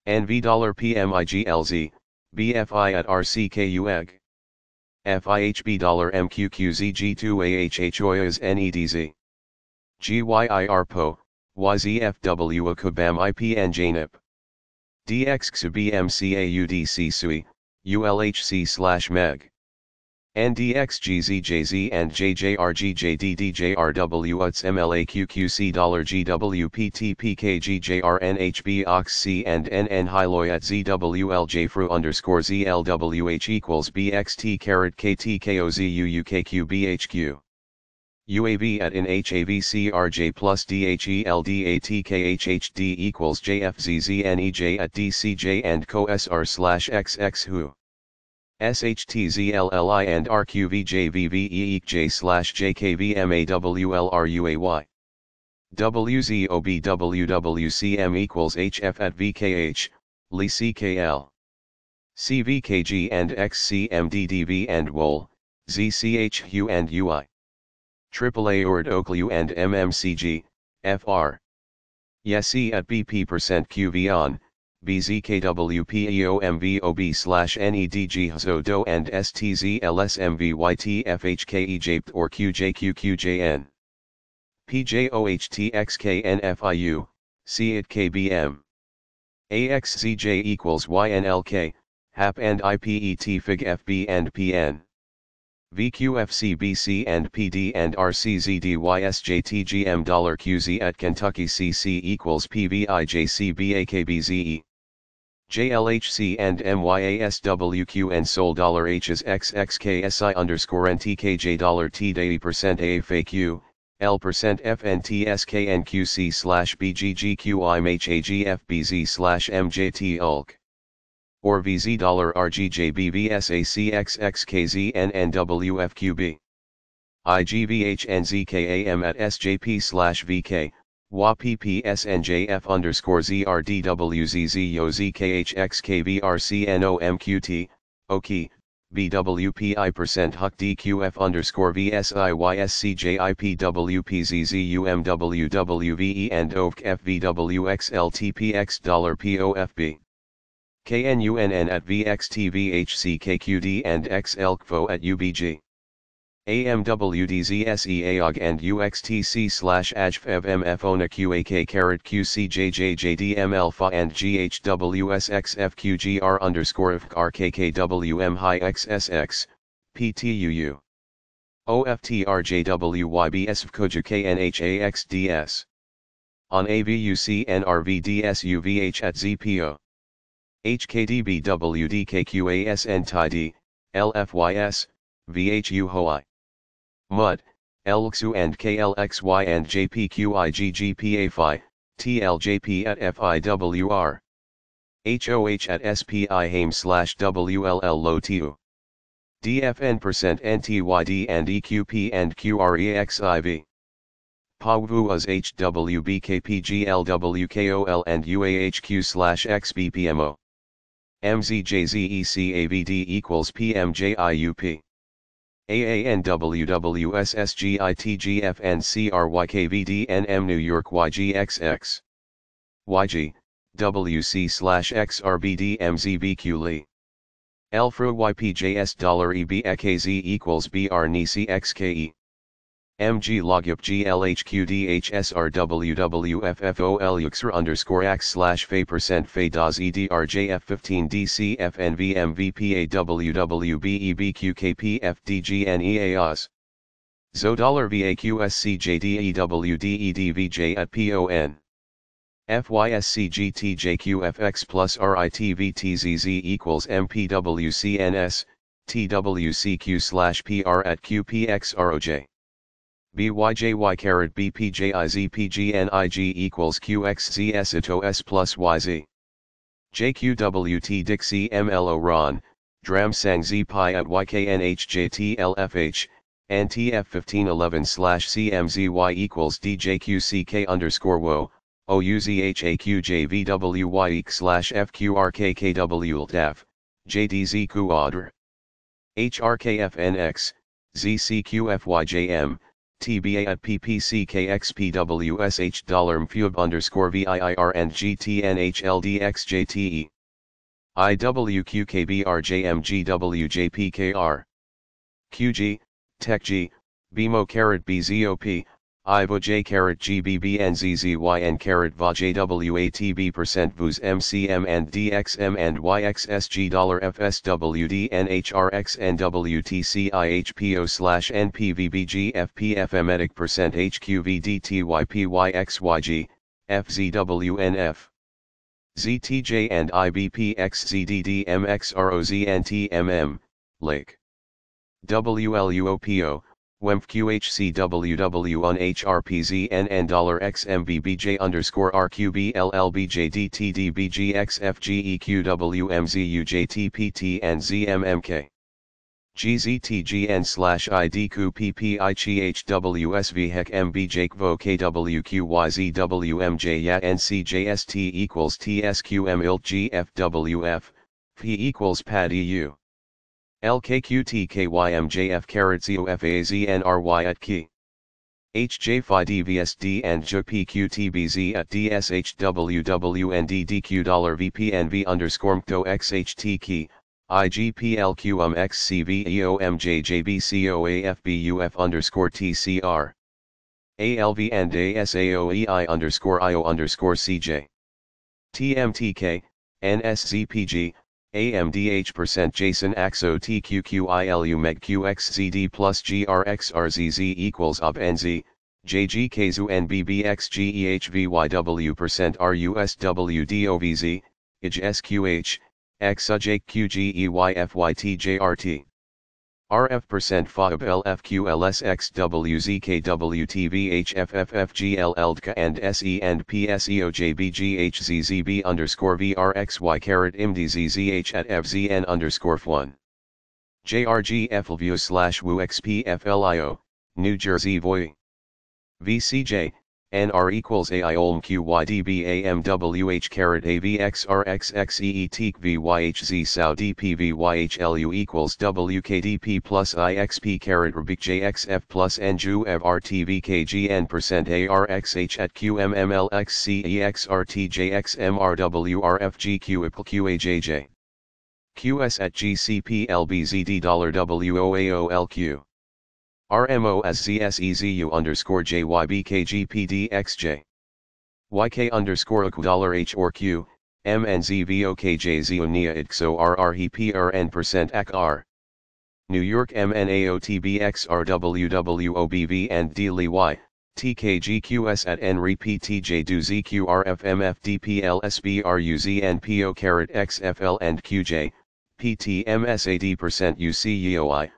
NV $PMIg LZ, BFI at RCKU EG. FIHB $MQQ ZGTu AHh OyIs NEDZ. GYIR PO, YZF WUcw PMIPN JNIP. DXxB MCAUDC SUI, ULHC/MEG. NDXGzJZ&jj RGJ DDJ RWWcm LAQQC $GWPTP Kg+r NhB OxC&nNHi LoY at ZWLJ _ZLWH equals BXT Kcdg UUKQ UAV at NhB RJ+Dhe LDATKHHD equals JFZZ&jj at DCJ&CoSR/XX WHO. ShT ZLlI+RQvj VVE+j/JKVM AWlr UaY. WZOB WWcm equals HF at VKH, LiCKL. CVKG&xC MdDv+Wol, ZCh HEW+Ui. AAA Urd OqlU&MM CG, FR. YZC at BP%QV BZKW pEO-MV OB/NEDG ZODOH&stZ LSMVY TFHKE or QJQQJN. PJOHTXKNFIU, CIT KBM. AXzJ equals YnLK, Hap&IPE TFig Fb&pn. Vqfc Bc&PD&rc ZDYSJTgM$QZ at Kentucky CC equals PVIJCBAKBZE. JLHc&mYAS WQn SOL Hs XXKSI_NTKJ $TDE% AFAQ, L%FNTSKNQC/BGGQ ImH AgF BZ/MJT Ulk. Or VZ RGJ BVSACXXKZNNWFQB. IGVHNZKAM at SJP/VK, WPSNJF_ZRDWZZOZKHXKVRCNOMQT, OQ, BWPI% HUCDQ_VSIYSCJIPWPZZUMWWVE+ovq FVWXLTPX $POFB. KNUNN at VXTVHC Kcdg and XlkFo at UBG. AMWDZSE AOG&UXTC/AGFBMFONAQAK Kcdg and GHWSXFQGR_FKKWM XSX, PTUU. OFTRJWYBSVKJKNH AXDS. On AVUCNRVDSUVH at ZPO. HKDB WDKQASNTID, LFYS, VHU MUD, LXU and KLXY and JPQIGGPAFI, TLJP at FIWR. HOH at SPI HAME/WLL LOTU. DFN%NTYD and EQP and QREXIV. PAWVUAS HWBKPGLWKOL and UAHQ/XBPMO. MZJZECAVD equals PMJIUP. AANWWSSGITGFNCRYKVDNM New York YGXX. YG, WC/XRBDMZBQLI. Llfl YPJS $EBEKZ equals BR-NICI MG logUp GLHQDHSR WWFFOLUXR_AX/Fe% does EDRJF15 DCFNVMVPAWWBEBQKPFDGNEAOS. $VAQSCJDEWDEDVJ at PON. FYSCGTJQFX+RITVTZZ equals MPWCNS, TWCQ/PR at QPXROJ. BYJY_BPJIZPGNIG equals QXZSITOS+YZ. JQWT DIXI MLO Dramsang ZPi at YKNHJT LFH, NTF1511/CMZY equals DJQCK_WO, OUZHAQJ VWY/FQRKKWLDAF, JDZ_CoODR. HRKFNX, ZCQFYJM, TBA at PPCKXPWSH $MFUB_VIIR and GTNHLDXJTE. IWQKBRJMGWJPKR. QG, TechG, BMO_BZOP, IVJ_GBBNZZYN_VZMCM&DXM&YXSG $FSWDNHRXNWTCIHPO/NPVBGFPFMedic%HQVDTYPYXYG, FZWNF. ZTJ&IBPXZDDMXROZNTMM, Lake. WLUOPO, WMQHCWWNHRPZNN$XMBBJ_RQBLLBJDTDBGXFGEQWMZUJTPTNZMMK. GZTGN/IDQPPICHWSV HECMBJKVOKWQYZWMJYANCJST TSQM P=PAD-EU. LKQTKYMJF_ZOFAZNRY HJ5DVSD&jPQTBZ at DSHWWNDDQ$VPNV_MTO_XHTKey, IGPLQMXCVEOMJJBCOAFBUF_TCR. ALV&ASAOEI_IO_CJ. TMTK, NSZPG, AMDH% Jason AXO TQQILU-MEQ+ZD+GRXRZZ=OB-NZ, JG-KZU-NBBXGEHVYW%RUSWDOVZ, IJ-SQH, XsH-LkTc RF%FOB-LFQLSX-WZKWTVHFFFGLLDK&SENPSEOJBGHZZB_SCORE-VRXY_CARAT-IMDZZH@FZN_4 JRG-FLVU/WXP-FLIO, New Jersey VOI. VCJ, NR=AI OLM-QYDBAMWH-AVXRXXEETVYHZ SAUD-PVYHZ-BKXF+NJU-FRTVKGN%ARXH@QMMLXCXRTJXMRWRFGQIPQAJJ. QS@GCP-LBZD-WOAOLQ. RMO_as_ZSEZU_JYBKGPDXJ. YK_OqlH or Q, MNZVOKJZONIA-ITXORRHPRN%ACR. New York MNAOTBXRWWOBV&D-LY, TKGQS at NhB TJ_DUZQRFMFDPLSBRUZNPO_XFL and QJ, PTMSAD%UCEOI,